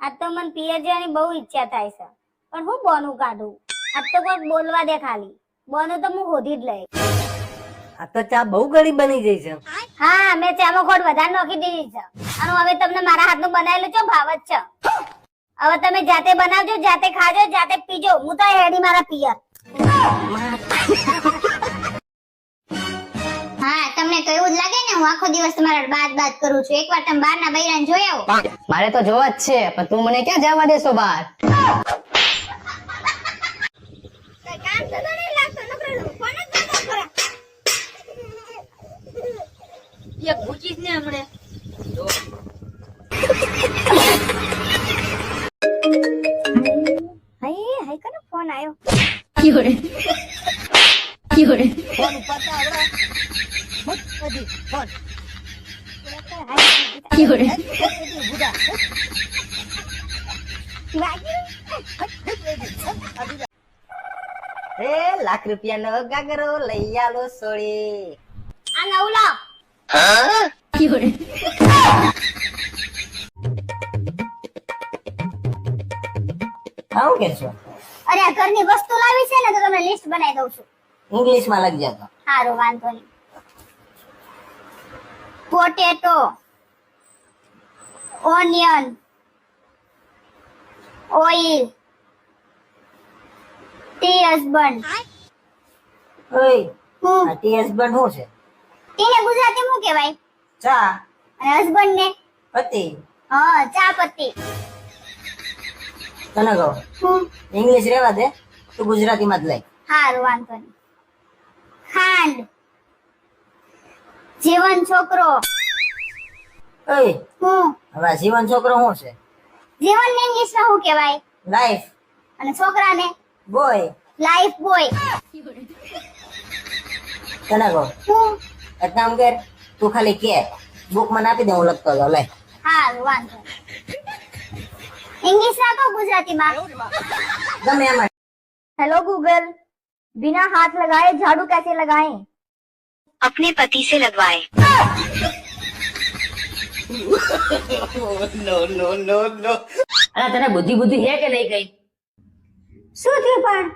આજ તો મને પિયર જવાની બહુ ઈચ્છા થાય છે, પણ હું બોનું કાઢું? આજ તો કોઈ બોલવા દે ખાલી. બોનું તો હું હોધી જ લઈ. આ તો ચા બહુ ગળી બની ગઈ છે. હા, મેં ચામાં ખોટ વધારે નાખી દીધી છે. અને હવે તમને મારા હાથનું બનાવેલું છે ભાવ જ છે. હવે તમે જાતે બનાવજો, જાતે ખાજો, જાતે પીજો. હું તો હેડી મારા પિયર. હા, તમને તો એવું જ લાગે ને હું આખો દિવસ તમારા બાત કરું છું. એકવાર તમે બહારના બૈરાને જોઈ આવો. મારે તો જોવા જ છે, પણ તું મને ક્યાં જવા દેશો બહાર? કામ તો નહીં લાગતો, નકરો ફોન જ ના કરો. એક ભૂચી ને હમણે હાય કનો ફોન આવ્યો. ફોન ઉપાડતા આવડા મત કદી ફોન લાખ રૂપિયા નો ગાગરો લઈ આલો સોળી. આ નવ લાખ. આવું કે છો? અરે આ ઘરની વસ્તુ લાવી છે ને તો તમને લિસ્ટ બનાવી દઉં છું. ઇંગ્લિશ માં લખ જાતો. સારું, વાંધો નહીં. Potato, onion, oil, T husband. ઓય હું આ ટી હસબન્ડ શું છે? ટીને ગુજરાતી શું કહેવાય? ચા અને હસબન્ડ ને? પતિ. હા, ચા પત્તી. તને કહો હું ઇંગ્લિશ રેવા દે, તું ગુજરાતી માં જ લઈ. સારું, વાંધો નહીં. ખાંડ, જીવન છોકરો. ઓય હું હવે આ જીવન છોકરો શું છે? જીવન ને ઇંગ્લિશ માં શું કહેવાય? લાઈફ અને છોકરાને? બોય. Life boy. તને કહો હું એક કામ કર, તું ખાલી કે બુક મને આપી દે, હું લખતો જાઉં. લે સારું, વાંધો નહીં. इंग्लिश ना तो गुजराती में. ગમે એમાં. हेलो गूगल, बिना हाथ लगाए झाड़ू कैसे लगाएं? अपने पति से लगवाए। અરે તને બુદ્ધિ છે કે નહીં કઈ? શું થયું પણ?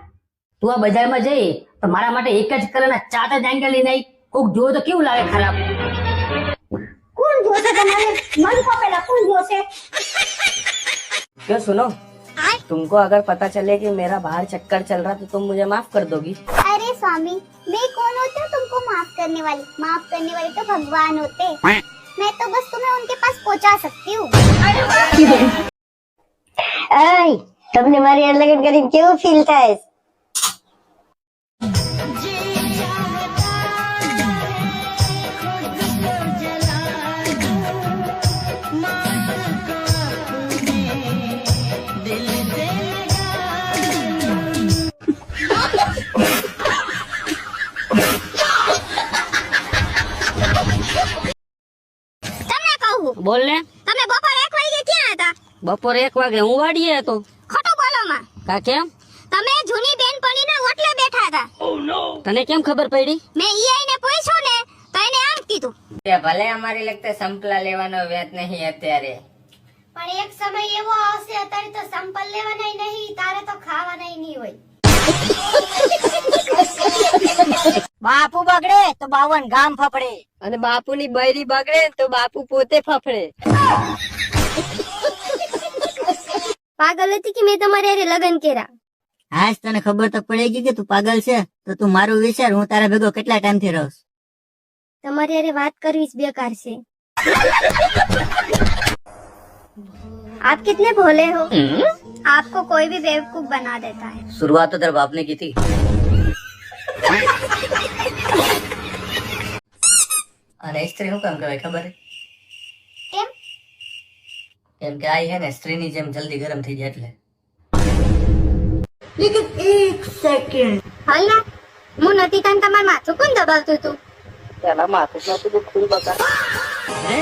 તું આ બજારમાં જઈ તો મારા માટે એક જ કલરના ચાર જ એંગલ લઈને આવી. કોક જોવે તો કેવું લાગે ખરાબ? कौन जोसे तुम्हारे मन को पहला कौन जोसे? क्यों सुनो, तुमको अगर पता चले कि मेरा बाहर चक्कर चल रहा तो तुम मुझे माफ कर दोगी? अरे स्वामी, मैं कौन होती हूँ तुमको माफ करने वाली? माफ करने वाली तो भगवान होते. मैं तो बस तुम्हें उनके पास पहुँचा सकती हूँ. તમને મારી હારે લગન કરીને કેવું ફીલ થાય? તમને કહું, બોલ ને. તમે બપોર 1 વાગે ક્યાં હતા? બપોરે 1 વાગે હું વાડીએ હતો. ખોટું બોલો માં. કા કેમ? તમે જૂની બેનપણીના ઓટલે બેઠા હતા. તને કેમ ખબર પડી? મેં ઈઆઈ ને પૂછ્યું ને તો એને આમ કીધું. ભલે અમારી લગતે સંપલા લેવાનો વેત નહીં અત્યારે, પણ એક સમય એવો આવશે અત્યારે તો સંપલ લેવાના નહીં, તારે તો ખાવાના નહીં હોય. બાપુ બગડે તો 52 ગામ ફફડે. અને બાપુની બૈરી બગડે તો બાપુ પોતે ફફડે. પાગલ હતી કે મેં તમારે હારે લગ્ન કર્યા? આજ તને ખબર તો પડેગી કે તું પાગલ છે તો તું મારું વિચાર, હું તારા ભેગો કેટલા ટાઈમ થી રહું. તમારે હારે વાત કરવી જ બેકાર છે. आप कितने भोले हो, आपको कोई भी बेवकूफ बना देता है. शुरुआत तो तेरे बाप ने की थी. અને સ્ત્રી નું કામ કરાય ખબર હે? કેમ? કેમ કે આઈ હે ને સ્ત્રી ની જેમ જલ્દી ગરમ થઈ જાય એટલે. હાલ ને, હું નથી તાન તમાર માથું કોણ દબાવતું તું? પેલા માથું દુખતું બકા. હે